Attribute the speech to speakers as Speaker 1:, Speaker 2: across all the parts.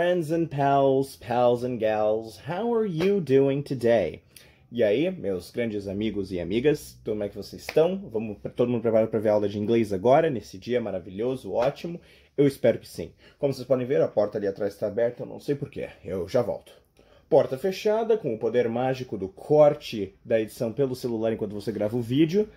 Speaker 1: friends and pals, pals and gals, how are you doing today? E aí, meus grandes amigos e amigas, como é que vocês estão? Vamos todo mundo preparado para ver a aula de inglês agora, nesse dia maravilhoso, ótimo? Eu espero que sim. Como vocês podem ver, a porta ali atrás está aberta, eu não sei porquê, eu já volto. Porta fechada, com o poder mágico do corte da edição pelo celular enquanto você grava o vídeo.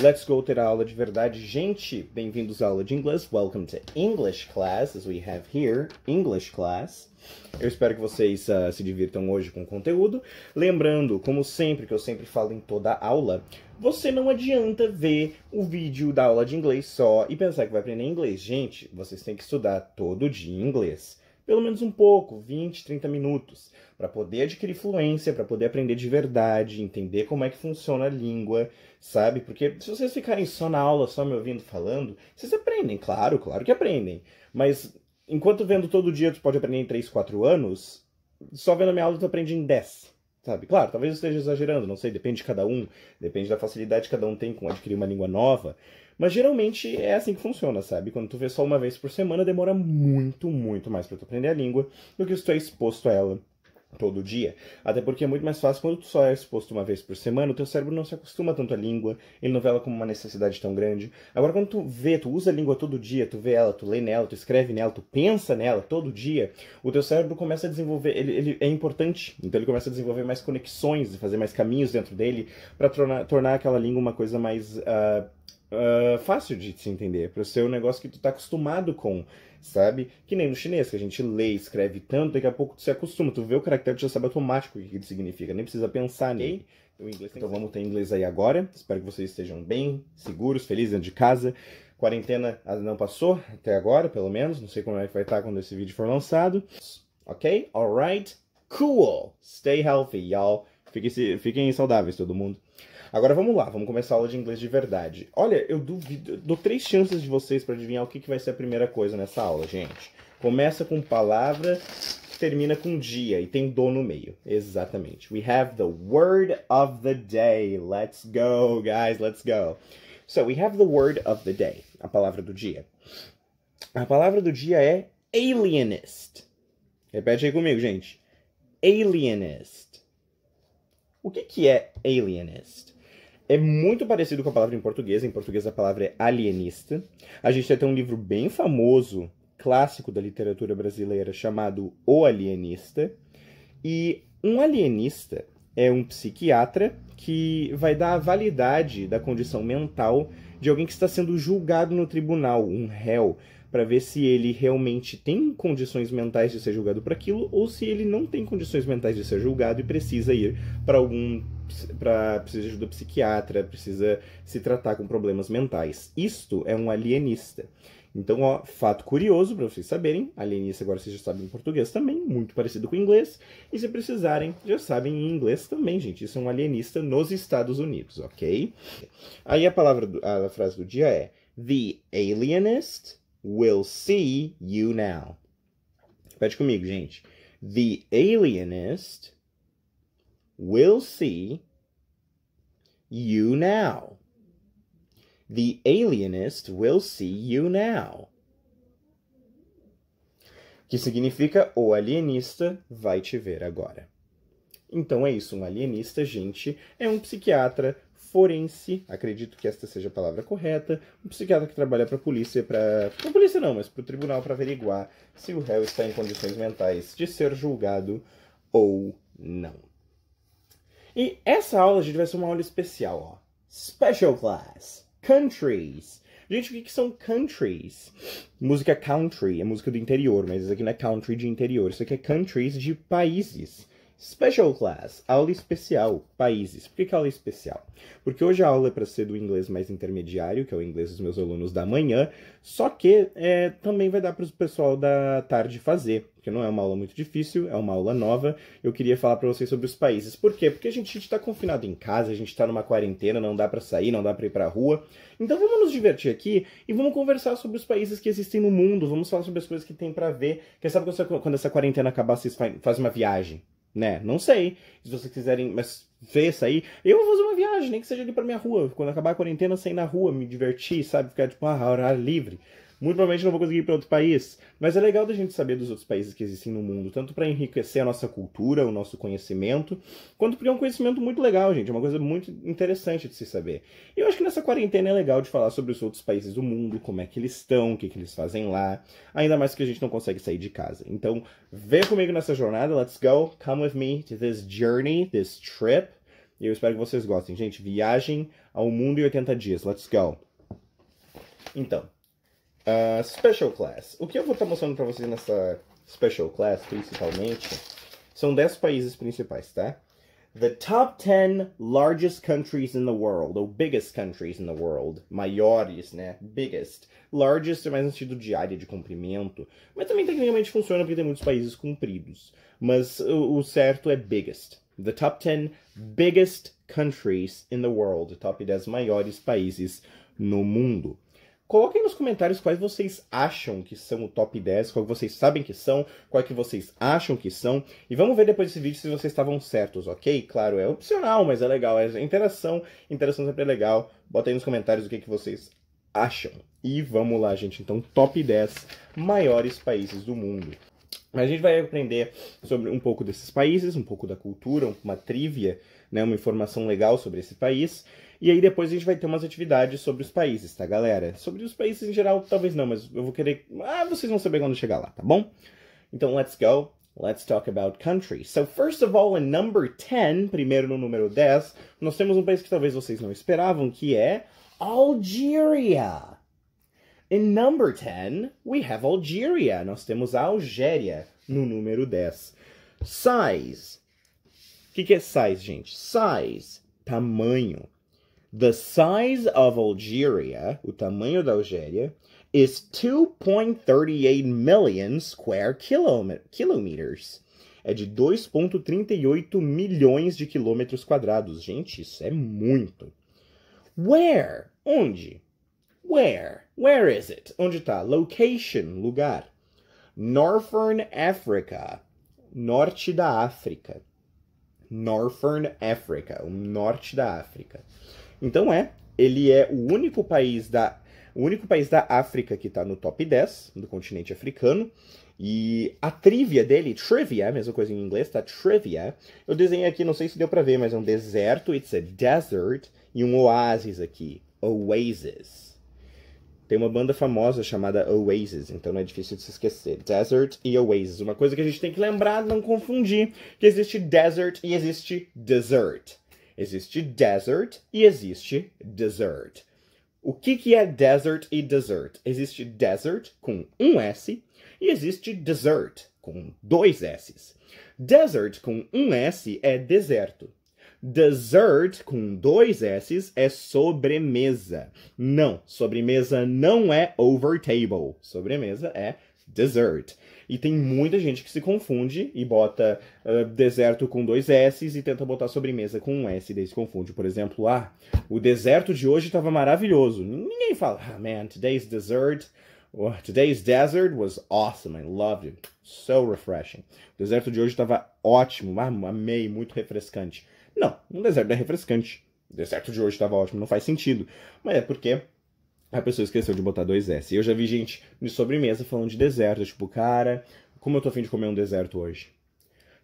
Speaker 1: Let's go ter a aula de verdade. Gente, bem-vindos à aula de inglês. Welcome to English class, as we have here, English class. Eu espero que vocês se divirtam hoje com o conteúdo. Lembrando, como sempre, que eu sempre falo em toda aula, você não adianta ver o vídeo da aula de inglês só e pensar que vai aprender inglês. Gente, vocês têm que estudar todo dia inglês. Pelo menos um pouco, 20, 30 minutos, para poder adquirir fluência, para poder aprender de verdade, entender como é que funciona a língua, sabe? Porque se vocês ficarem só na aula, só me ouvindo falando, vocês aprendem, claro que aprendem. Mas enquanto vendo todo dia tu pode aprender em 3, 4 anos, só vendo a minha aula tu aprende em 10, sabe? Claro, talvez eu esteja exagerando, não sei, depende de cada um, depende da facilidade que cada um tem com adquirir uma língua nova. Mas geralmente é assim que funciona, sabe? Quando tu vê só uma vez por semana, demora muito, muito mais pra tu aprender a língua do que se tu é exposto a ela todo dia. Até porque é muito mais fácil quando tu só é exposto uma vez por semana, o teu cérebro não se acostuma tanto à língua, ele não vê ela como uma necessidade tão grande. Agora quando tu usa a língua todo dia, tu vê ela, tu lê nela, tu escreve nela, tu pensa nela todo dia, o teu cérebro começa a desenvolver, ele é importante, então ele começa a desenvolver mais conexões, fazer mais caminhos dentro dele para tornar aquela língua uma coisa mais fácil de se entender, para ser um negócio que tu tá acostumado com, sabe? Que nem no chinês, que a gente lê e escreve tanto, daqui a pouco tu se acostuma, tu vê o caractere, tu já sabe automático o que ele significa, nem precisa pensar nele. Então vamos ter inglês aí agora, espero que vocês estejam bem, seguros, felizes dentro de casa. Quarentena não passou, até agora, pelo menos, não sei como é que vai estar quando esse vídeo for lançado. Ok? Alright? Cool! Stay healthy, y'all. Fiquem saudáveis, todo mundo. Agora vamos lá, vamos começar a aula de inglês de verdade. Olha, eu duvido, dou 3 chances de vocês para adivinhar o que vai ser a primeira coisa nessa aula, gente. Começa com palavra, termina com dia e tem do no meio. Exatamente. We have the word of the day. Let's go, guys, let's go. So, we have the word of the day, a palavra do dia. A palavra do dia é alienist. Repete aí comigo, gente. Alienist. O que é alienist? É muito parecido com a palavra em português. Em português a palavra é alienista. A gente vai ter um livro bem famoso, clássico da literatura brasileira, chamado O Alienista. E um alienista é um psiquiatra que vai dar a validade da condição mental de alguém que está sendo julgado no tribunal, um réu, para ver se ele realmente tem condições mentais de ser julgado por aquilo ou se ele não tem condições mentais de ser julgado e precisa ir precisa de ajuda psiquiatra, precisa se tratar com problemas mentais. Isto é um alienista. Então, ó, fato curioso para vocês saberem, alienista agora vocês já sabem em português também, muito parecido com o inglês, e se precisarem, já sabem em inglês também, gente, isso é um alienista nos Estados Unidos, ok? Aí a frase do dia é: The alienist will see you now. Repete comigo, gente. The alienist will see you now. The alienist will see you now. Que significa o alienista vai te ver agora. Então é isso, um alienista, gente, é um psiquiatra forense, acredito que esta seja a palavra correta, um psiquiatra que trabalha para a polícia, para polícia não, mas para o tribunal para averiguar se o réu está em condições mentais de ser julgado ou não. E essa aula, gente, vai ser uma aula especial, ó. Special class. Countries. Gente, o que são countries? Música country é música do interior, mas isso aqui não é country de interior, isso aqui é countries de países. Special class, aula especial, países. Por que aula especial? Porque hoje a aula é para ser do inglês mais intermediário, que é o inglês dos meus alunos da manhã, só que também vai dar para o pessoal da tarde fazer, porque não é uma aula muito difícil, é uma aula nova. Eu queria falar para vocês sobre os países. Por quê? Porque a gente está confinado em casa, a gente está numa quarentena, não dá para sair, não dá para ir para a rua. Então vamos nos divertir aqui e vamos conversar sobre os países que existem no mundo, vamos falar sobre as coisas que tem para ver. Quem sabe quando essa quarentena acabar, vocês fazem uma viagem? Né? Não sei. Se vocês quiserem ver isso aí, eu vou fazer uma viagem, nem que seja ali pra minha rua. Quando acabar a quarentena, sair na rua, me divertir, sabe? Ficar tipo, horário livre. Muito provavelmente não vou conseguir ir para outro país, mas é legal da gente saber dos outros países que existem no mundo, tanto para enriquecer a nossa cultura, o nosso conhecimento, quanto porque é um conhecimento muito legal, gente, é uma coisa muito interessante de se saber. E eu acho que nessa quarentena é legal de falar sobre os outros países do mundo, como é que eles estão, o que eles fazem lá, ainda mais que a gente não consegue sair de casa. Então, vem comigo nessa jornada, let's go, come with me to this journey, this trip, e eu espero que vocês gostem. Gente, viagem ao mundo em 80 dias, let's go. Então, Special Class. O que eu vou estar mostrando para vocês nessa Special Class, principalmente, são 10 países principais, tá? The top 10 largest countries in the world, ou biggest countries in the world. Maiores, né? Biggest. Largest é mais no sentido de área de comprimento, mas também tecnicamente funciona porque tem muitos países compridos. Mas o certo é biggest. The top 10 biggest countries in the world. Top 10 maiores países no mundo. Coloquem nos comentários quais vocês acham que são o top 10, qual que vocês sabem que são, qual que vocês acham que são. E vamos ver depois desse vídeo se vocês estavam certos, ok? Claro, é opcional, mas é legal. É interação sempre é legal. Bota aí nos comentários o que vocês acham. E vamos lá, gente. Então, top 10 maiores países do mundo. A gente vai aprender sobre um pouco desses países, um pouco da cultura, uma trivia, né, uma informação legal sobre esse país. E aí depois a gente vai ter umas atividades sobre os países, tá, galera? Sobre os países em geral, talvez não, mas eu vou querer... vocês vão saber quando chegar lá, tá bom? Então, let's go. Let's talk about countries. So, first of all, in number 10, primeiro no número 10, nós temos um país que talvez vocês não esperavam, que é Algeria. In number 10, we have Algeria. Nós temos a Algéria no número 10. Size. O que é size, gente? Size, tamanho. The size of Algeria, o tamanho da Algéria, is 2.38 million square kilometers. É de 2.38 milhões de quilômetros quadrados. Gente, isso é muito. Where? Onde? Where? Where is it? Onde está? Location, lugar. Northern Africa. Norte da África. Northern Africa, o norte da África. Então ele é o único país da África que está no top 10 do continente africano. E a trivia dele, trivia, mesma coisa em inglês, tá? Trivia. Eu desenhei aqui, não sei se deu pra ver, mas é um deserto, it's a desert, e um oásis aqui, Oasis. Tem uma banda famosa chamada Oasis, então não é difícil de se esquecer. Desert e Oasis. Uma coisa que a gente tem que lembrar, não confundir, que existe desert e existe dessert. Existe desert e existe dessert. O que é desert e dessert? Existe desert com um S e existe dessert com dois S's. Desert com um S é deserto. Dessert com dois S's é sobremesa. Não, sobremesa não é over table. Sobremesa é dessert. E tem muita gente que se confunde e bota deserto com dois S's e tenta botar sobremesa com um S e daí se confunde. Por exemplo, o deserto de hoje estava maravilhoso. Ninguém fala, man, today's dessert was awesome. I loved it. So refreshing. O deserto de hoje estava ótimo. Amei, muito refrescante. Não, um deserto é refrescante. O deserto de hoje estava ótimo, não faz sentido. Mas é porque a pessoa esqueceu de botar dois S. Eu já vi gente de sobremesa falando de deserto. Tipo, cara, como eu tô afim de comer um deserto hoje?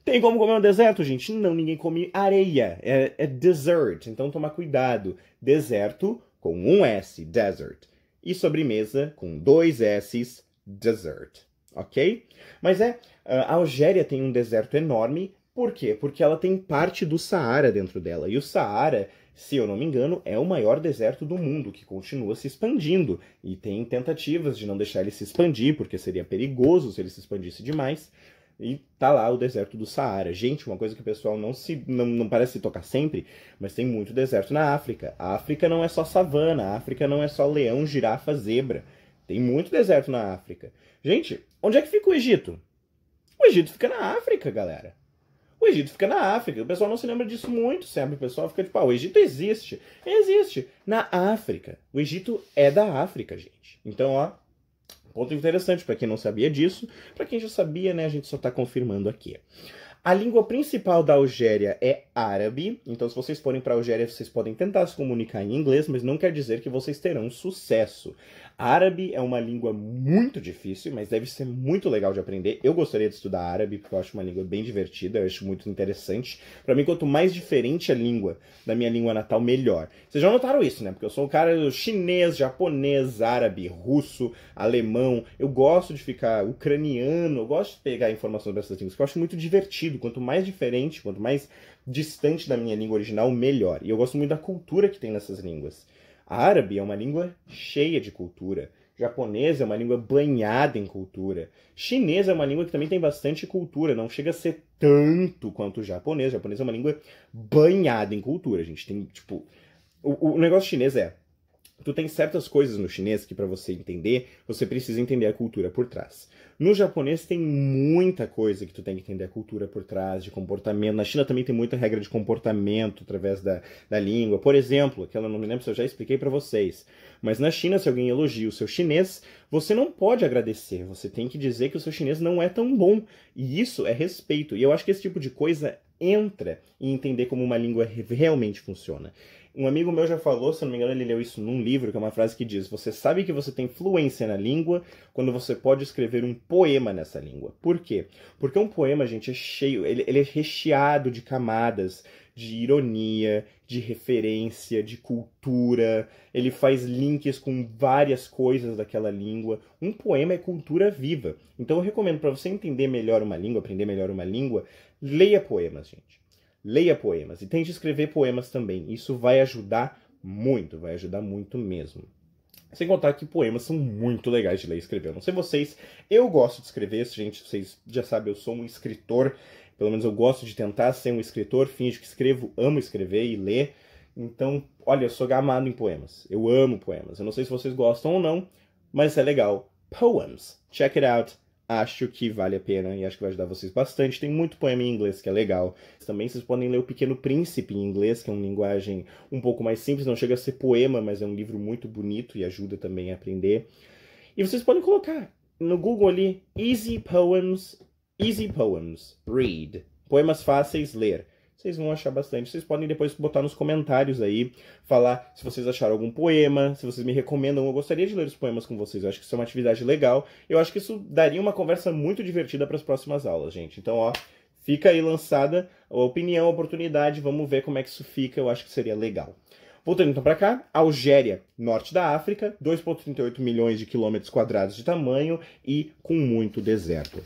Speaker 1: Tem como comer um deserto, gente? Não, ninguém come areia. É dessert. Então toma cuidado. Deserto com um S, desert. E sobremesa com dois S's, dessert. Ok? Mas a Algéria tem um deserto enorme. Por quê? Porque ela tem parte do Saara dentro dela. E o Saara, se eu não me engano, é o maior deserto do mundo, que continua se expandindo. E tem tentativas de não deixar ele se expandir, porque seria perigoso se ele se expandisse demais. E tá lá o deserto do Saara. Gente, uma coisa que o pessoal não parece se tocar sempre, mas tem muito deserto na África. A África não é só savana, a África não é só leão, girafa, zebra. Tem muito deserto na África. Gente, onde é que fica o Egito? O Egito fica na África, galera. O Egito fica na África. O pessoal não se lembra disso muito sempre. O pessoal fica tipo, o Egito existe. Existe. Na África. O Egito é da África, gente. Então, ponto interessante para quem não sabia disso. Para quem já sabia, né, a gente só tá confirmando aqui. A língua principal da Algéria é árabe, então se vocês forem para a Algéria, vocês podem tentar se comunicar em inglês, mas não quer dizer que vocês terão sucesso. Árabe é uma língua muito difícil, mas deve ser muito legal de aprender. Eu gostaria de estudar árabe, porque eu acho uma língua bem divertida, eu acho muito interessante. Para mim, quanto mais diferente a língua da minha língua natal, melhor. Vocês já notaram isso, né? Porque eu sou um cara chinês, japonês, árabe, russo, alemão. Eu gosto de ficar ucraniano, eu gosto de pegar informações dessas línguas, que eu acho muito divertido. Quanto mais diferente, quanto mais distante da minha língua original, melhor. E eu gosto muito da cultura que tem nessas línguas. Árabe é uma língua cheia de cultura. Japonês é uma língua banhada em cultura. Chinês é uma língua que também tem bastante cultura. Não chega a ser tanto quanto o japonês. O japonês é uma língua banhada em cultura. A gente tem, tipo... O negócio chinês é... Tu tem certas coisas no chinês que, para você entender, você precisa entender a cultura por trás. No japonês tem muita coisa que tu tem que entender a cultura por trás, de comportamento. Na China também tem muita regra de comportamento através da língua. Por exemplo, aquela não me lembro se eu já expliquei para vocês, mas na China, se alguém elogia o seu chinês, você não pode agradecer. Você tem que dizer que o seu chinês não é tão bom. E isso é respeito. E eu acho que esse tipo de coisa entra em entender como uma língua realmente funciona. Um amigo meu já falou, se não me engano, ele leu isso num livro, que é uma frase que diz: você sabe que você tem fluência na língua quando você pode escrever um poema nessa língua. Por quê? Porque um poema, gente, é cheio, ele é recheado de camadas, de ironia, de referência, de cultura, ele faz links com várias coisas daquela língua. Um poema é cultura viva. Então eu recomendo, para você entender melhor uma língua, aprender melhor uma língua, leia poemas, gente. Leia poemas e tente escrever poemas também. Isso vai ajudar muito mesmo. Sem contar que poemas são muito legais de ler e escrever. Eu não sei vocês, eu gosto de escrever, gente, vocês já sabem, eu sou um escritor. Pelo menos eu gosto de tentar ser um escritor, finjo que escrevo, amo escrever e ler. Então, olha, eu sou gamado em poemas. Eu amo poemas. Eu não sei se vocês gostam ou não, mas é legal. Poems. Check it out. Acho que vale a pena e acho que vai ajudar vocês bastante. Tem muito poema em inglês que é legal. Também vocês podem ler O Pequeno Príncipe em inglês, que é uma linguagem um pouco mais simples. Não chega a ser poema, mas é um livro muito bonito e ajuda também a aprender. E vocês podem colocar no Google ali, Easy Poems, read. Poemas fáceis, ler. Vocês vão achar bastante. Vocês podem depois botar nos comentários aí, falar se vocês acharam algum poema, se vocês me recomendam. Eu gostaria de ler os poemas com vocês. Eu acho que isso é uma atividade legal. Eu acho que isso daria uma conversa muito divertida para as próximas aulas, gente. Então, ó, fica aí lançada a opinião, a oportunidade. Vamos ver como é que isso fica. Eu acho que seria legal. Voltando então para cá, Algéria, norte da África, 2,38 milhões de quilômetros quadrados de tamanho e com muito deserto.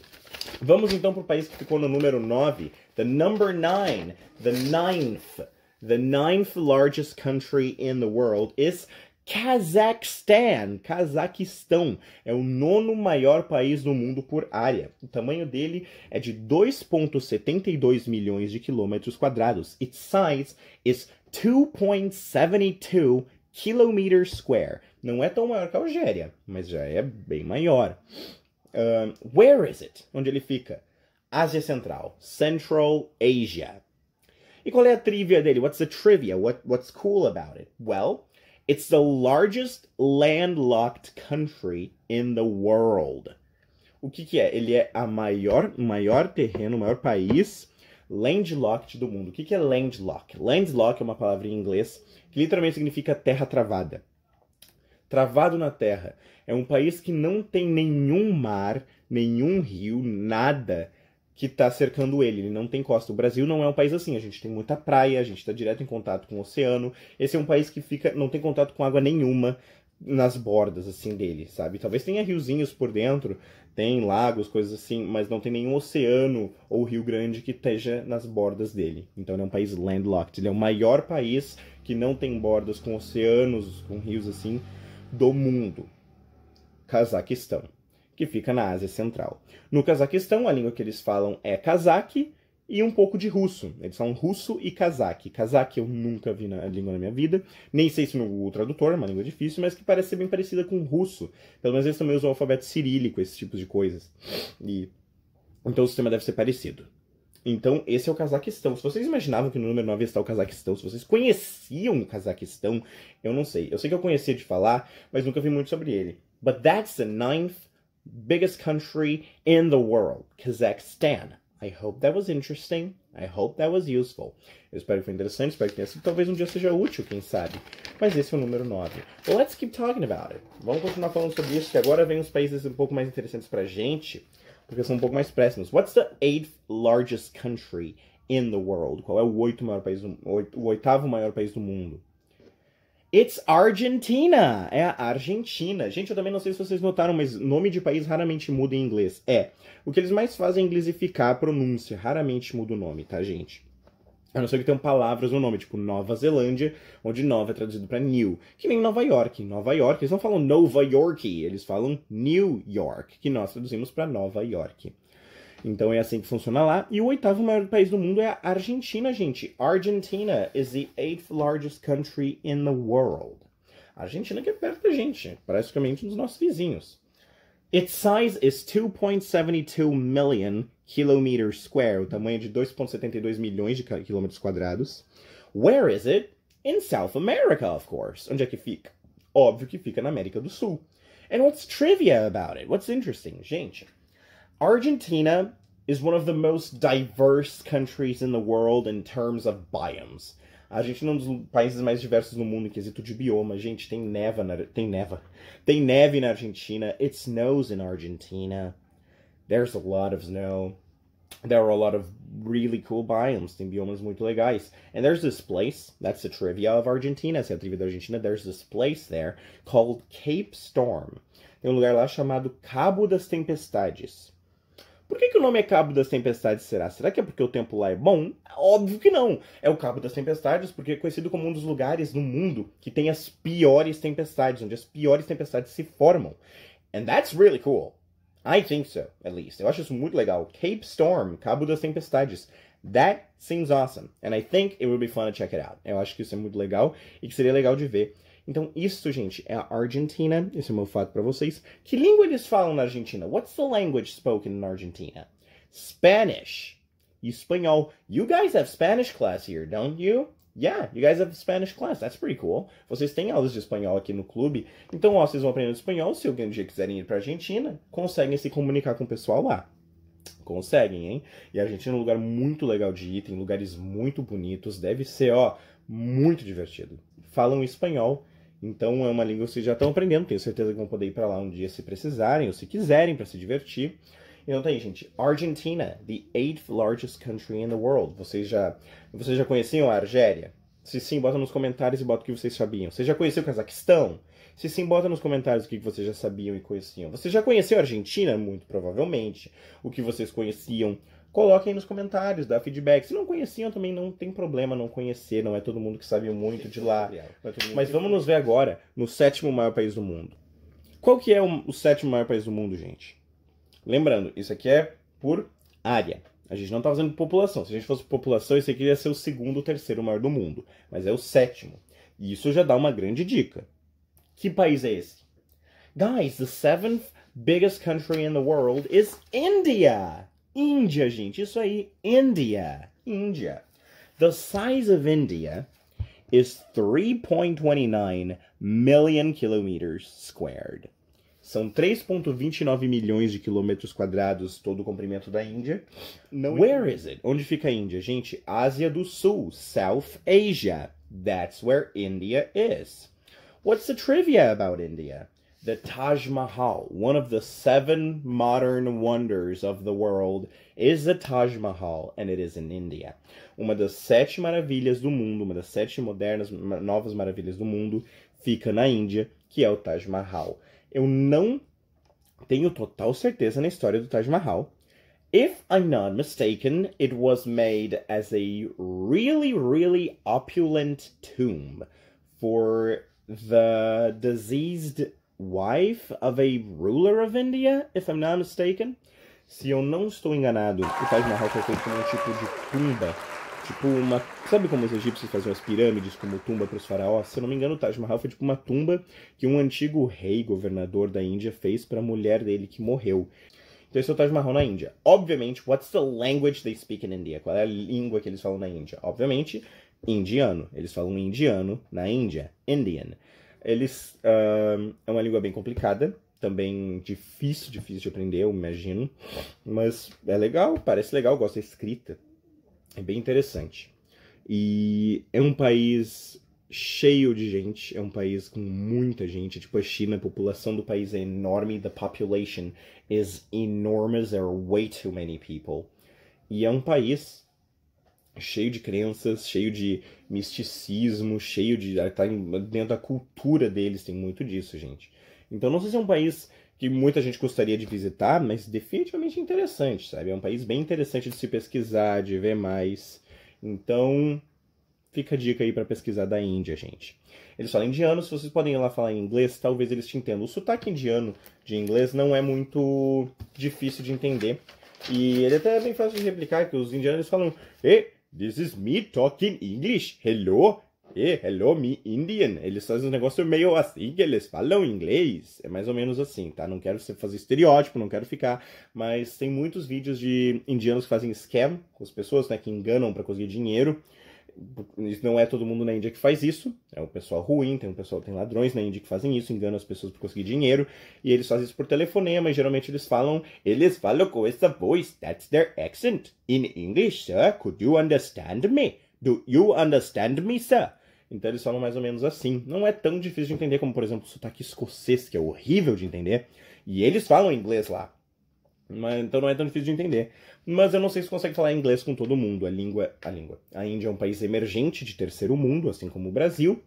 Speaker 1: Vamos então para o país que ficou no número 9, the number 9, the ninth largest country in the world is Cazaquistão. Cazaquistão é o 9º maior país do mundo por área. O tamanho dele é de 2,72 milhões de quilômetros quadrados. Its size is 2,72 kilometers square. Não é tão maior que a Algéria, mas já é bem maior. Where is it? Onde ele fica? Ásia Central. Central Asia. E qual é a trivia dele? What's the trivia? What's cool about it? Well, it's the largest landlocked country in the world. O que é? Ele é o maior terreno, o maior país landlocked do mundo. O que é landlocked? Landlocked é uma palavra em inglês que literalmente significa terra travada. Travado na terra. É um país que não tem nenhum mar, nenhum rio, nada que está cercando ele. Ele não tem costa. O Brasil não é um país assim. A gente tem muita praia, a gente está direto em contato com o oceano. Esse é um país que não tem contato com água nenhuma nas bordas assim dele, sabe? Talvez tenha riozinhos por dentro, tem lagos, coisas assim, mas não tem nenhum oceano ou rio grande que esteja nas bordas dele. Então ele é um país landlocked. Ele é o maior país que não tem bordas com oceanos, com rios assim, do mundo. Cazaquistão, que fica na Ásia Central. No Cazaquistão, a língua que eles falam é cazaque e um pouco de russo. Eles falam russo e cazaque. Cazaque eu nunca vi na língua na minha vida. Nem sei se no Google Tradutor, é uma língua difícil, mas que parece ser bem parecida com russo. Pelo menos eles também usam o alfabeto cirílico, esse tipo de coisas. Então o sistema deve ser parecido. Então, esse é o Cazaquistão. Se vocês imaginavam que no número 9 está o Cazaquistão, se vocês conheciam o Cazaquistão, eu não sei. Eu sei que eu conhecia de falar, mas nunca vi muito sobre ele. But that's the 9th biggest country in the world, Kazakhstan. I hope that was interesting. I hope that was useful. Eu espero que foi interessante, espero que tenha sido. Talvez um dia seja útil, quem sabe. Mas esse é o número 9. Well, let's keep talking about it. Vamos continuar falando sobre isso, que agora vem uns países um pouco mais interessantes pra gente, porque são um pouco mais próximos. What's the 8th largest country in the world? Qual é o oitavo maior país do mundo? It's Argentina! É a Argentina. Gente, eu também não sei se vocês notaram, mas nome de país raramente muda em inglês. O que eles mais fazem é inglesificar a pronúncia. Raramente muda o nome, tá, gente? A não ser que tenham palavras no nome, tipo Nova Zelândia, onde Nova é traduzido pra New. Que nem Nova York. Nova York, eles não falam Nova York, eles falam New York, que nós traduzimos pra Nova York. Então é assim que funciona lá. E o oitavo maior país do mundo é a Argentina, gente. Argentina is the 8th largest country in the world. A Argentina que é perto da gente, praticamente um dos nossos vizinhos. Its size is 2.72 million kilometers square, o tamanho de 2.72 milhões de quilômetros quadrados. Where is it? In South America, of course. Onde é que fica? Óbvio que fica na América do Sul. And what's trivia about it? What's interesting? Gente, Argentina is one of the most diverse countries in the world in terms of biomes. A Argentina é um dos países mais diversos no mundo em quesito de bioma. Gente, tem neve na Argentina. It snows in Argentina. There's a lot of snow. There are a lot of really cool biomes. Tem biomas muito legais. And there's this place, that's the trivia of Argentina. Essa é a trivia da Argentina. There's this place there called Cape Storm. Tem um lugar lá chamado Cabo das Tempestades. Por que o nome é Cabo das Tempestades, será? Será que é porque o tempo lá é bom? Óbvio que não. É o Cabo das Tempestades porque é conhecido como um dos lugares no mundo que tem as piores tempestades, onde as piores tempestades se formam. And that's really cool. I think so, at least. Eu acho isso muito legal. Cape Storm, Cabo das Tempestades. That seems awesome. And I think it would be fun to check it out. Eu acho que isso é muito legal e que seria legal de ver. Então, isso, gente, é a Argentina. Esse é o meu fato pra vocês. Que língua eles falam na Argentina? What's the language spoken in Argentina? Spanish. E espanhol. You guys have Spanish class here, don't you? Yeah, you guys have Spanish class. That's pretty cool. Vocês têm aulas de espanhol aqui no clube. Então, ó, vocês vão aprendendo espanhol. Se algum dia quiserem ir pra Argentina, conseguem se comunicar com o pessoal lá. Conseguem, hein? E a Argentina é um lugar muito legal de ir. Tem lugares muito bonitos. Deve ser, ó, muito divertido. Falam espanhol. Então é uma língua que vocês já estão aprendendo. Tenho certeza que vão poder ir para lá um dia se precisarem ou se quiserem para se divertir. Então tá aí, gente. Argentina, the 8th largest country in the world. Vocês já conheciam a Argélia? Se sim, bota nos comentários e bota o que vocês sabiam. Você já conheceu o Cazaquistão? Se sim, bota nos comentários o que vocês já sabiam e conheciam. Você já conheceu a Argentina? Muito provavelmente. O que vocês conheciam? Coloquem nos comentários, dá feedback. Se não conheciam também não tem problema não conhecer, não é todo mundo que sabe muito de lá. Mas vamos nos ver agora no 7º maior país do mundo. Qual que é o 7º maior país do mundo, gente? Lembrando, isso aqui é por área. A gente não tá fazendo população. Se a gente fosse população, esse aqui ia ser o 2º ou 3º maior do mundo. Mas é o 7º. E isso já dá uma grande dica. Que país é esse? Guys, the 7th biggest country in the world is India! Índia, gente. Isso aí. India. Índia. The size of India is 3.29 million kilometers squared. São 3.29 milhões de quilômetros quadrados todo o comprimento da Índia. Where is it? Onde fica a Índia? Gente, Ásia do Sul. South Asia. That's where India is. What's the trivia about India? The Taj Mahal, one of the 7 modern wonders of the world, is the Taj Mahal, and it is in India. Uma das 7 maravilhas do mundo, uma das 7 modernas, novas maravilhas do mundo, fica na Índia, que é o Taj Mahal. Eu não tenho total certeza na história do Taj Mahal. If I'm not mistaken, it was made as a really, really opulent tomb for the deceased wife of a ruler of India, if I'm not mistaken. Se eu não estou enganado, o Taj Mahal foi feito como um tipo de tumba. Tipo uma... Sabe como os egípcios faziam as pirâmides como tumba para os faraós? Se eu não me engano, o Taj Mahal foi tipo uma tumba que um antigo rei, governador da Índia, fez para a mulher dele que morreu. Então esse é o Taj Mahal na Índia. Obviamente, what's the language they speak in India? Qual é a língua que eles falam na Índia? Obviamente, indiano. Eles falam indiano na Índia. Indian. É uma língua bem complicada. também difícil de aprender, eu imagino. Mas é legal, parece legal, gosto da escrita. É bem interessante. E é um país cheio de gente, é um país com muita gente. Tipo, a China, a população do país é enorme, the population is enormous, there are way too many people. E é um país cheio de crenças, cheio de misticismo, cheio de... tá dentro da cultura deles, tem muito disso, gente. Então não sei se é um país que muita gente gostaria de visitar, mas definitivamente interessante, sabe? É um país bem interessante de se pesquisar, de ver mais. Então, fica a dica aí pra pesquisar da Índia, gente. Eles falam indiano, se vocês podem ir lá falar em inglês, talvez eles te entendam. O sotaque indiano de inglês não é muito difícil de entender. E ele até é bem fácil de replicar, que os indianos falam: Hey, this is me talking English. Hello? Hello, me Indian. Eles fazem um negócio meio assim, que eles falam inglês. É mais ou menos assim, tá? Não quero fazer estereótipo, não quero ficar. Mas tem muitos vídeos de indianos que fazem scam com as pessoas, né? Que enganam pra conseguir dinheiro. Não é todo mundo na Índia que faz isso. É um pessoal ruim, tem ladrões na Índia que fazem isso, enganam as pessoas para conseguir dinheiro. E eles fazem isso por telefonema, e geralmente eles falam com essa voice. That's their accent. In English, sir, could you understand me? Do you understand me, sir? Então eles falam mais ou menos assim. Não é tão difícil de entender como, por exemplo, o sotaque escocês, que é horrível de entender. E eles falam inglês lá. Então não é tão difícil de entender. Mas eu não sei se consegue falar inglês com todo mundo. A Índia é um país emergente de terceiro mundo, assim como o Brasil.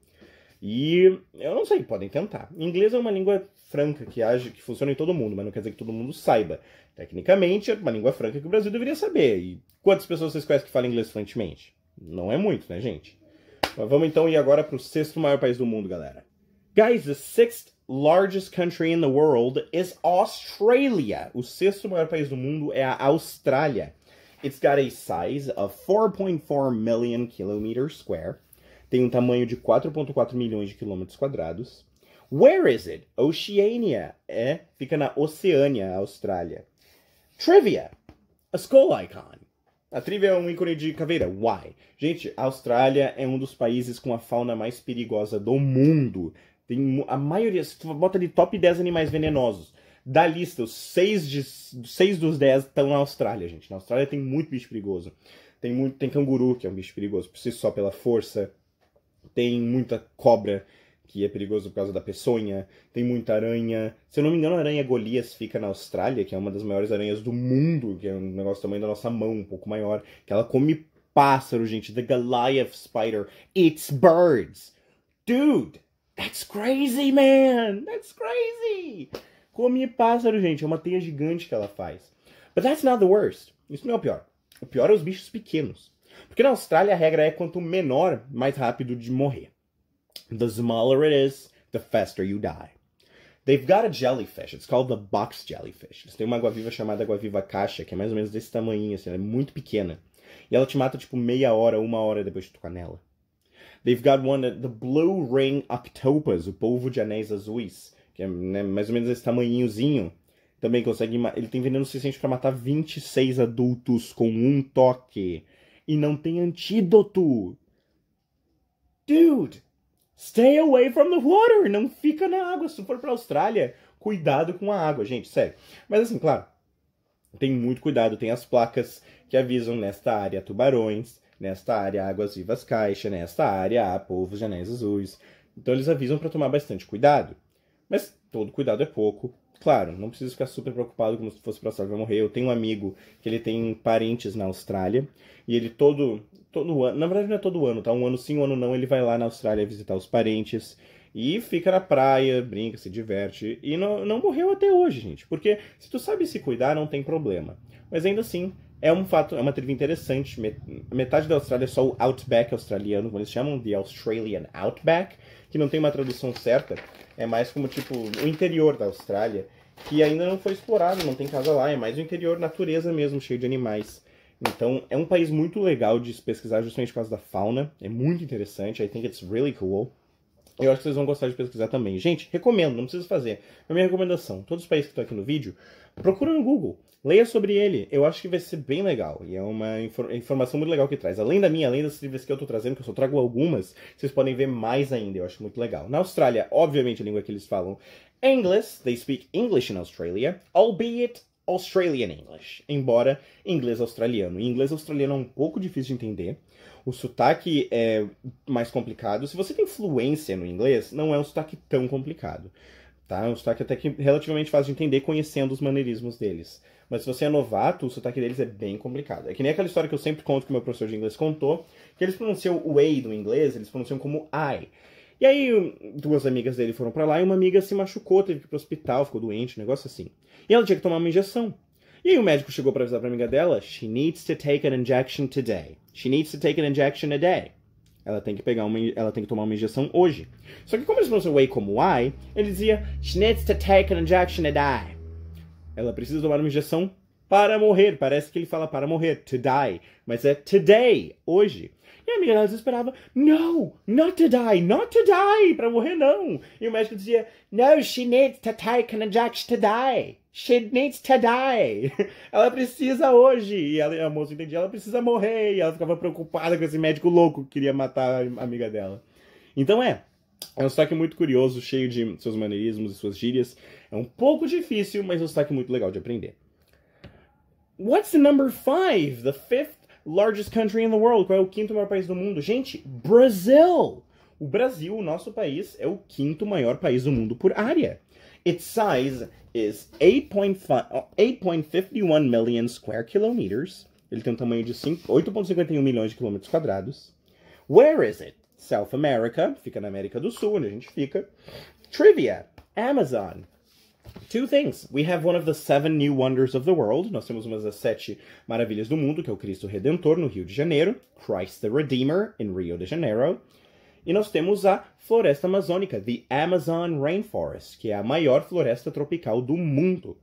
Speaker 1: E eu não sei, podem tentar. Inglês é uma língua franca que funciona em todo mundo, mas não quer dizer que todo mundo saiba. Tecnicamente, é uma língua franca que o Brasil deveria saber. E quantas pessoas vocês conhecem que falam inglês fluentemente? Não é muito, né, gente? Mas vamos então ir agora para o sexto maior país do mundo, galera. Guys, the sixth largest country in the world is Australia. O sexto maior país do mundo é a Austrália. It's got a size of 4.4 million kilometers square. Tem um tamanho de 4.4 milhões de quilômetros quadrados. Where is it? Oceania. Fica na Oceânia, a Austrália. Trivia. A skull icon. A trivia é um ícone de caveira. Why? Gente, a Austrália é um dos países com a fauna mais perigosa do mundo. Tem a maioria, se tu bota ali top 10 animais venenosos. Da lista, os 6 dos 10 estão na Austrália, gente. Na Austrália tem muito bicho perigoso. Tem canguru, que é um bicho perigoso por si só pela força. Tem muita cobra, que é perigoso por causa da peçonha. Tem muita aranha. Se eu não me engano, a aranha Golias fica na Austrália, que é uma das maiores aranhas do mundo, que é um negócio do tamanho da nossa mão, um pouco maior. Que ela come pássaro, gente. The Goliath Spider eats birds. Dude, that's crazy, man! That's crazy! Come pássaro, gente. É uma teia gigante que ela faz. But that's not the worst. Isso não é o pior. O pior é os bichos pequenos. Porque na Austrália a regra é quanto menor, mais rápido de morrer. The smaller it is, the faster you die. They've got a jellyfish. It's called the box jellyfish. Eles têm uma água-viva chamada água-viva caixa, que é mais ou menos desse tamanho, assim. Ela é muito pequena. E ela te mata, tipo, meia hora, 1 hora depois de tocar nela. They've got one, the blue ring octopus, o polvo de anéis azuis, que é, né, mais ou menos esse tamanhozinho. Também consegue... Ele tem veneno suficiente para matar 26 adultos com um toque. E não tem antídoto. Dude, stay away from the water. Não fica na água. Se tu for pra Austrália, cuidado com a água, gente, sério. Mas assim, claro, tem muito cuidado. Tem as placas que avisam nesta área tubarões, nesta área águas vivas caixa, nesta área há polvos de anéis azuis. Então eles avisam para tomar bastante cuidado. Mas todo cuidado é pouco. Claro, não precisa ficar super preocupado como se fosse pra Austrália vai morrer. Eu tenho um amigo que ele tem parentes na Austrália. E ele todo ano, na verdade não é todo ano, tá? Um ano sim, um ano não, ele vai lá na Austrália visitar os parentes. E fica na praia, brinca, se diverte. E não morreu até hoje, gente. Porque se tu sabe se cuidar, não tem problema. Mas ainda assim, é um fato, é uma trivia interessante. Metade da Austrália é só o Outback australiano, como eles chamam, The Australian Outback, que não tem uma tradução certa. É mais como, tipo, o interior da Austrália, que ainda não foi explorado, não tem casa lá. É mais o interior, natureza mesmo, cheio de animais. Então, é um país muito legal de se pesquisar justamente por causa da fauna. É muito interessante. I think it's really cool. Eu acho que vocês vão gostar de pesquisar também. Gente, recomendo, não precisa fazer. A minha recomendação, todos os países que estão aqui no vídeo, procura no Google, leia sobre ele. Eu acho que vai ser bem legal. E é uma informação muito legal que traz. Além das trilhas que eu estou trazendo, que eu só trago algumas, vocês podem ver mais ainda. Eu acho muito legal. Na Austrália, obviamente, a língua que eles falam English, they speak English in Australia, albeit Australian English, embora inglês australiano. E inglês australiano é um pouco difícil de entender. O sotaque é mais complicado. Se você tem fluência no inglês, não é um sotaque tão complicado. Tá? É um sotaque até que relativamente fácil de entender, conhecendo os maneirismos deles. Mas se você é novato, o sotaque deles é bem complicado. É que nem aquela história que eu sempre conto que o meu professor de inglês contou, que eles pronunciam o A do inglês, eles pronunciam como I. E aí, duas amigas dele foram pra lá e uma amiga se machucou, teve que ir pro hospital, ficou doente, um negócio assim. E ela tinha que tomar uma injeção. E aí o médico chegou pra avisar pra amiga dela, she needs to take an injection today. She needs to take an injection today. Ela tem que tomar uma injeção hoje. Só que como eles pronunciam way como I, ele dizia, she needs to take an injection today. Ela precisa tomar uma injeção para morrer. Parece que ele fala para morrer, to die. Mas é today, hoje. E a amiga dela desesperava, no, not to die, para morrer não. E o médico dizia, no, she needs to take an injection to die. She needs to die. Ela precisa hoje. E a moça entendia, ela precisa morrer. E ela ficava preocupada com esse médico louco que queria matar a amiga dela. Então é um sotaque muito curioso, cheio de seus maneirismos e suas gírias. É um pouco difícil, mas é um sotaque muito legal de aprender. What's the number 5? The fifth largest country in the world. Qual é o quinto maior país do mundo? Gente, Brasil! O Brasil, o nosso país, é o quinto maior país do mundo por área. Its size is 8.51 million square kilometers. Ele tem um tamanho de 8.51 milhões de quilômetros quadrados. Where is it? South America. Fica na América do Sul, onde a gente fica. Trivia. Amazon. Two things. We have one of the 7 new wonders of the world. Nós temos uma das 7 maravilhas do mundo, que é o Cristo Redentor, no Rio de Janeiro. Christ the Redeemer, in Rio de Janeiro. E nós temos a floresta amazônica, the Amazon Rainforest, que é a maior floresta tropical do mundo.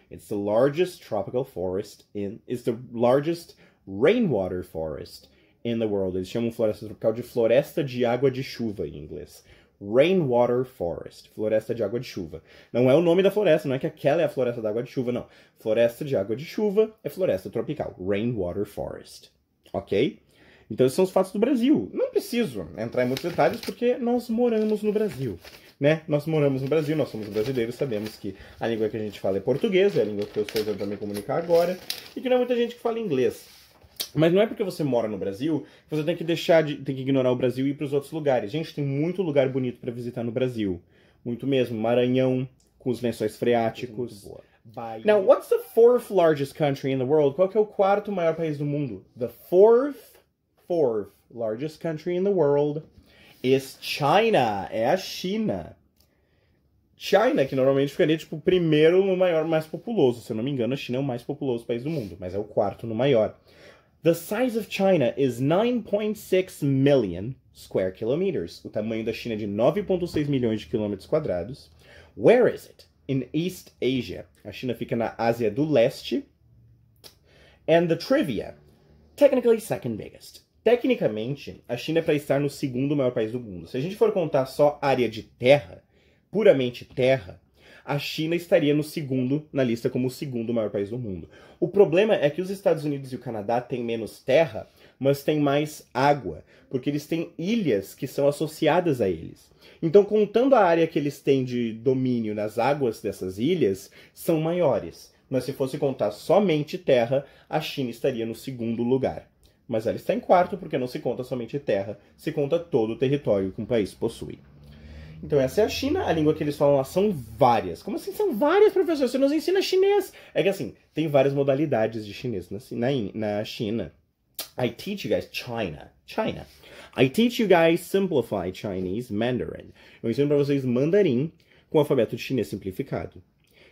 Speaker 1: It's the largest tropical forest it's the largest rainwater forest in the world. Eles chamam floresta tropical de floresta de água de chuva em inglês. Rainwater Forest, floresta de água de chuva. Não é o nome da floresta, não é que aquela é a floresta da água de chuva, não. Floresta de água de chuva é floresta tropical, Rainwater Forest. Ok? Então esses são os fatos do Brasil. Não preciso entrar em muitos detalhes porque nós moramos no Brasil, né? Nós moramos no Brasil, nós somos brasileiros, sabemos que a língua que a gente fala é português, é a língua que eu estou usando para me comunicar agora, e que não é muita gente que fala inglês. Mas não é porque você mora no Brasil que você tem que tem que ignorar o Brasil e ir para os outros lugares. Gente, tem muito lugar bonito para visitar no Brasil. Muito mesmo. Maranhão, com os lençóis freáticos. Now, what's the 4th largest country in the world? Qual que é o quarto maior país do mundo? The fourth largest country in the world is China. É a China. China, que normalmente ficaria, tipo, primeiro no maior, mais populoso. Se eu não me engano, a China é o mais populoso país do mundo, mas é o quarto no maior. The size of China is 9.6 million square kilometers. O tamanho da China é de 9.6 milhões de quilômetros quadrados. Where is it? In East Asia. A China fica na Ásia do Leste. And the trivia. Technically second biggest. Tecnicamente, a China é para estar no segundo maior país do mundo. Se a gente for contar só área de terra, puramente terra, a China estaria no segundo, na lista como o segundo maior país do mundo. O problema é que os Estados Unidos e o Canadá têm menos terra, mas têm mais água, porque eles têm ilhas que são associadas a eles. Então, contando a área que eles têm de domínio nas águas dessas ilhas, são maiores. Mas se fosse contar somente terra, a China estaria no segundo lugar. Mas ela está em quarto porque não se conta somente terra, se conta todo o território que um país possui. Então essa é a China, a língua que eles falam lá são várias. Como assim são várias, professor? Você nos ensina chinês. É que assim, tem várias modalidades de chinês na China. I teach you guys China. I teach you guys simplified Chinese Mandarin. Eu ensino para vocês mandarim com o alfabeto de chinês simplificado.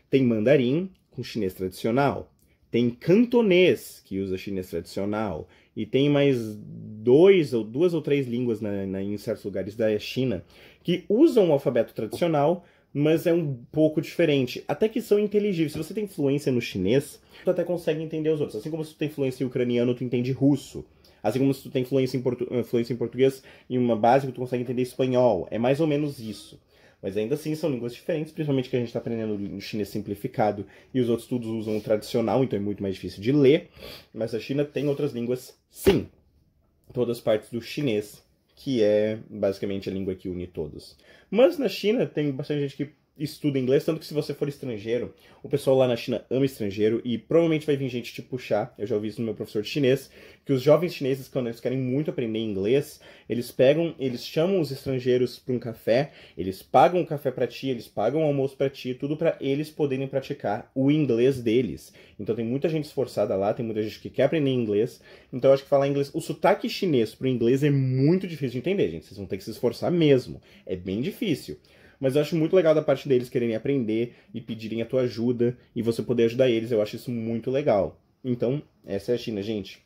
Speaker 1: Tem mandarim com chinês tradicional. Tem cantonês, que usa chinês tradicional. E tem mais duas ou três línguas em certos lugares da China que usam o alfabeto tradicional, mas é um pouco diferente. Até que são inteligíveis. Se você tem fluência no chinês, tu até consegue entender os outros. Assim como se tu tem fluência em ucraniano, tu entende russo. Assim como se tu tem fluência em português e uma básica, tu consegue entender espanhol. É mais ou menos isso. Mas ainda assim são línguas diferentes, principalmente que a gente está aprendendo o chinês simplificado e os outros todos usam o tradicional, então é muito mais difícil de ler. Mas a China tem outras línguas, sim. Todas partes do chinês, que é basicamente a língua que une todos. Mas na China tem bastante gente que estuda inglês, tanto que se você for estrangeiro, o pessoal lá na China ama estrangeiro e provavelmente vai vir gente te puxar. Eu já ouvi isso no meu professor de chinês, que os jovens chineses, quando eles querem muito aprender inglês, eles chamam os estrangeiros para um café, eles pagam o café para ti, eles pagam o almoço para ti, tudo para eles poderem praticar o inglês deles. Então tem muita gente esforçada lá, tem muita gente que quer aprender inglês, então eu acho que falar inglês, o sotaque chinês pro inglês é muito difícil de entender, gente, vocês vão ter que se esforçar mesmo, é bem difícil. Mas eu acho muito legal da parte deles quererem aprender e pedirem a tua ajuda e você poder ajudar eles. Eu acho isso muito legal. Então, essa é a China, gente.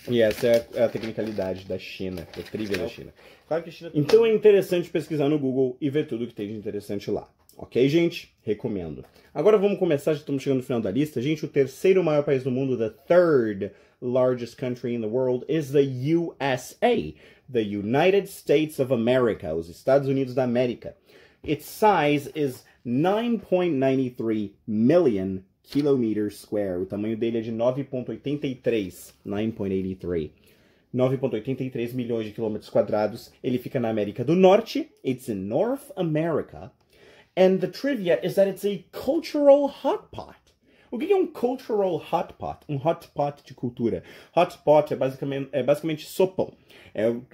Speaker 1: E essa é a tecnicalidade da China, a trivia da China. Claro que a China... Então é interessante pesquisar no Google e ver tudo que tem de interessante lá. Ok, gente? Recomendo. Agora vamos começar, já estamos chegando no final da lista. Gente, o terceiro maior país do mundo, the third largest country in the world, is the USA, the United States of America, os Estados Unidos da América. Its size is 9.93 million kilometers square. O tamanho dele é de 9.83. 9.83 milhões de quilômetros quadrados. Ele fica na América do Norte. It's in North America. And the trivia is that it's a cultural hot pot. O que é um cultural hot pot? Um hot pot de cultura. Hot pot é basicamente sopão.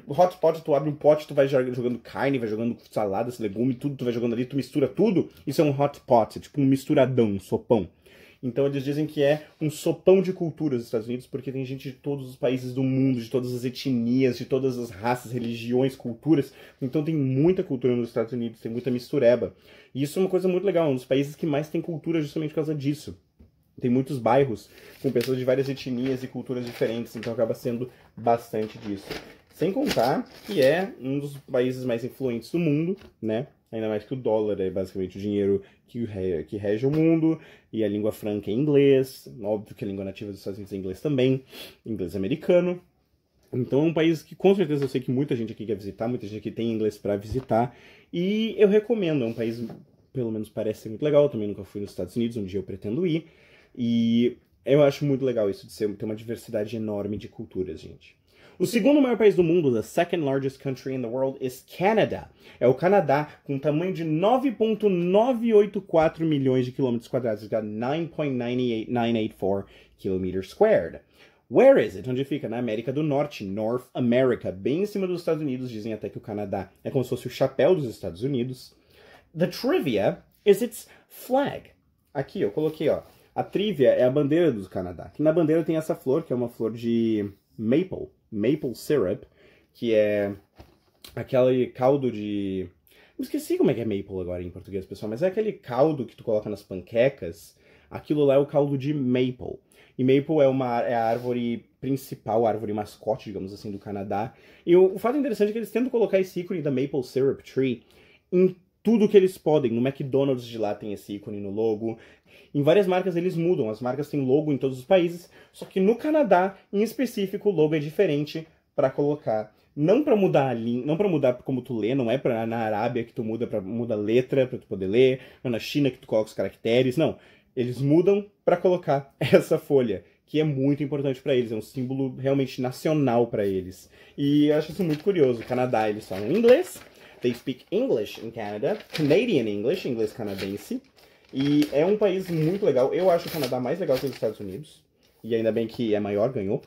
Speaker 1: O hot pot, tu abre um pote, tu vai jogando carne, vai jogando saladas, legumes, tudo, tu vai jogando ali, tu mistura tudo. Isso é um hot pot, é tipo um misturadão, um sopão. Então eles dizem que é um sopão de cultura dos Estados Unidos, porque tem gente de todos os países do mundo, de todas as etnias, de todas as raças, religiões, culturas. Então tem muita cultura nos Estados Unidos, tem muita mistureba. E isso é uma coisa muito legal, um dos países que mais tem cultura justamente por causa disso. Tem muitos bairros com pessoas de várias etnias e culturas diferentes, então acaba sendo bastante disso. Sem contar que é um dos países mais influentes do mundo, né? Ainda mais que o dólar é basicamente o dinheiro que rege o mundo, e a língua franca é inglês, óbvio que a língua nativa dos Estados Unidos é inglês também, inglês americano. Então é um país que com certeza eu sei que muita gente aqui quer visitar, muita gente aqui tem inglês para visitar, e eu recomendo, é um país, pelo menos parece ser muito legal, eu também nunca fui nos Estados Unidos, um dia eu pretendo ir, e eu acho muito legal isso de ter uma diversidade enorme de culturas, gente. O segundo maior país do mundo, the second largest country in the world, is Canada. É o Canadá, com um tamanho de 9.984 milhões de quilômetros quadrados. It's got 9.984 kilometers squared. Where is it? Onde fica? Na América do Norte, North America, bem em cima dos Estados Unidos. Dizem até que o Canadá é como se fosse o chapéu dos Estados Unidos. The trivia is its flag. Aqui, eu coloquei, ó. A trivia é a bandeira do Canadá. Que na bandeira tem essa flor, que é uma flor de maple syrup, que é aquele caldo de... Eu esqueci como é que é maple agora em português, pessoal, mas é aquele caldo que tu coloca nas panquecas. Aquilo lá é o caldo de maple. E maple é a árvore principal, a árvore mascote, digamos assim, do Canadá. E o fato interessante é que eles tentam colocar esse ícone da maple syrup tree em tudo que eles podem. No McDonald's de lá tem esse ícone no logo. Em várias marcas eles mudam, as marcas têm logo em todos os países, só que no Canadá, em específico, o logo é diferente para colocar. Não para mudar a linha, não para mudar como tu lê, não é para na Arábia que tu muda a letra para tu poder ler, não é na China que tu coloca os caracteres, não. Eles mudam para colocar essa folha, que é muito importante para eles, é um símbolo realmente nacional para eles. E eu acho isso muito curioso. O Canadá, eles falam inglês, they speak English in Canada, Canadian English, inglês canadense. E é um país muito legal. Eu acho o Canadá mais legal que os Estados Unidos. E ainda bem que é maior, ganhou.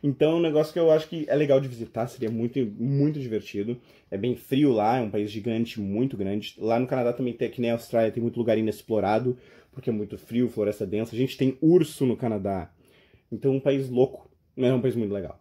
Speaker 1: Então é um negócio que eu acho que é legal de visitar. Seria muito, muito divertido. É bem frio lá, é um país gigante, muito grande. Lá no Canadá também tem, que nem a Austrália, tem muito lugar inexplorado. Porque é muito frio, floresta densa. A gente tem urso no Canadá. Então é um país louco. Mas é um país muito legal.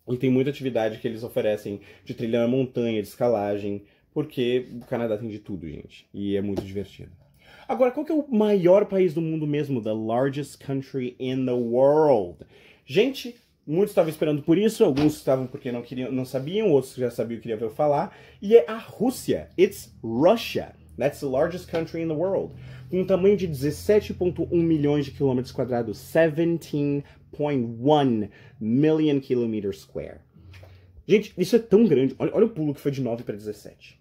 Speaker 1: E tem muita atividade que eles oferecem de trilhar na montanha, de escalagem. Porque o Canadá tem de tudo, gente. E é muito divertido. Agora, qual que é o maior país do mundo mesmo? The largest country in the world. Gente, muitos estavam esperando por isso, alguns estavam porque não sabiam, outros já sabiam e queriam ver eu falar. E é a Rússia. It's Russia. That's the largest country in the world. Com um tamanho de 17,1 milhões de quilômetros quadrados. 17,1 million kilometers square. Gente, isso é tão grande. Olha o pulo que foi de 9 para 17.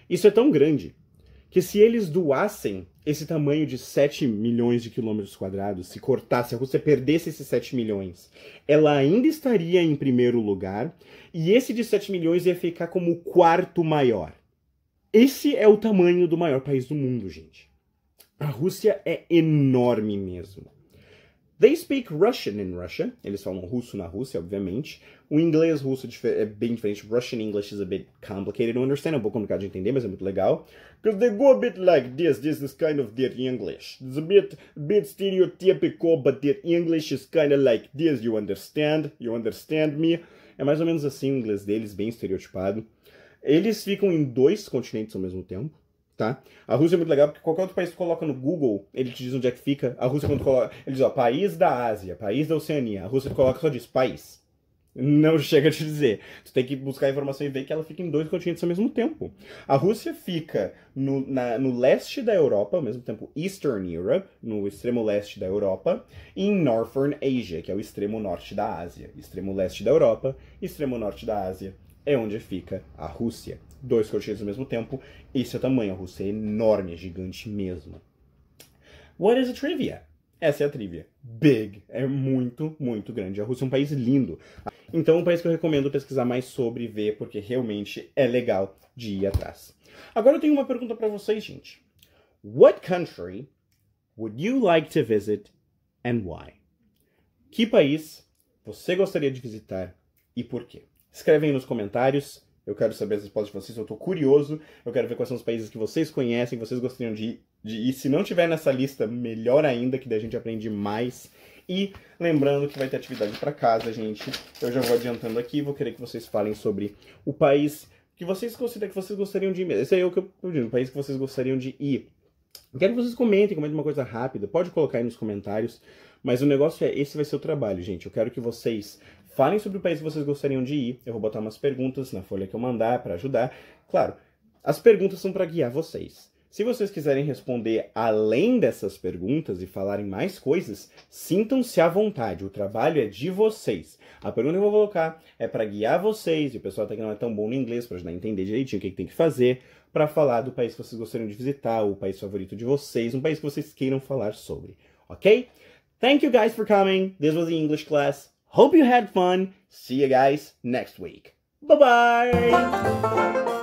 Speaker 1: Isso é tão grande que se eles doassem esse tamanho de 7 milhões de quilômetros quadrados, se cortasse, a Rússia perdesse esses 7 milhões, ela ainda estaria em primeiro lugar, e esse de 7 milhões ia ficar como o quarto maior. Esse é o tamanho do maior país do mundo, gente. A Rússia é enorme mesmo. They speak Russian in Russia. Eles falam russo na Rússia, obviamente. O inglês russo é bem diferente. Russian English is a bit complicated to understand. É um pouco complicado de entender, mas é muito legal. Because they go a bit like this. This is kind of their English. It's a bit stereotypical, but their English is kind of like this. You understand? You understand me? É mais ou menos assim o inglês deles, bem estereotipado. Eles ficam em 2 continentes ao mesmo tempo. Tá? A Rússia é muito legal porque qualquer outro país que tu coloca no Google, ele te diz onde é que fica. A Rússia, quando tu coloca, ele diz, ó, país da Ásia, país da Oceania. A Rússia tu coloca só diz país. Não chega a te dizer. Tu tem que buscar a informação e ver que ela fica em 2 continentes ao mesmo tempo. A Rússia fica no leste da Europa, ao mesmo tempo Eastern Europe, no extremo leste da Europa, e em Northern Asia, que é o extremo norte da Ásia. Extremo leste da Europa, extremo norte da Ásia é onde fica a Rússia. 2 continentes ao mesmo tempo. Esse é o tamanho. A Rússia é enorme, é gigante mesmo. What is a trivia? Essa é a trivia. Big. É muito, muito grande. A Rússia é um país lindo. Então, é um país que eu recomendo pesquisar mais sobre e ver, porque realmente é legal de ir atrás. Agora eu tenho uma pergunta para vocês, gente. What country would you like to visit and why? Que país você gostaria de visitar e por quê? Escrevem aí nos comentários. Eu quero saber as respostas de vocês, eu tô curioso. Eu quero ver quais são os países que vocês conhecem, que vocês gostariam de ir. Se não tiver nessa lista, melhor ainda, que daí a gente aprende mais. E lembrando que vai ter atividade para casa, gente. Eu já vou adiantando aqui, vou querer que vocês falem sobre o país que vocês consideram que vocês gostariam de ir. Esse aí é o que eu pedi, o país que vocês gostariam de ir. Eu quero que vocês comentem uma coisa rápida. Pode colocar aí nos comentários. Mas o negócio é, esse vai ser o trabalho, gente. Eu quero que vocês falem sobre o país que vocês gostariam de ir. Eu vou botar umas perguntas na folha que eu mandar para ajudar. Claro, as perguntas são para guiar vocês. Se vocês quiserem responder além dessas perguntas e falarem mais coisas, sintam-se à vontade. O trabalho é de vocês. A pergunta que eu vou colocar é para guiar vocês, e o pessoal até que não é tão bom no inglês, para ajudar a entender direitinho o que tem que fazer, para falar do país que vocês gostariam de visitar, o país favorito de vocês, um país que vocês queiram falar sobre. Ok? Thank you guys for coming. This was the English class. Hope you had fun. See you guys next week. Bye-bye!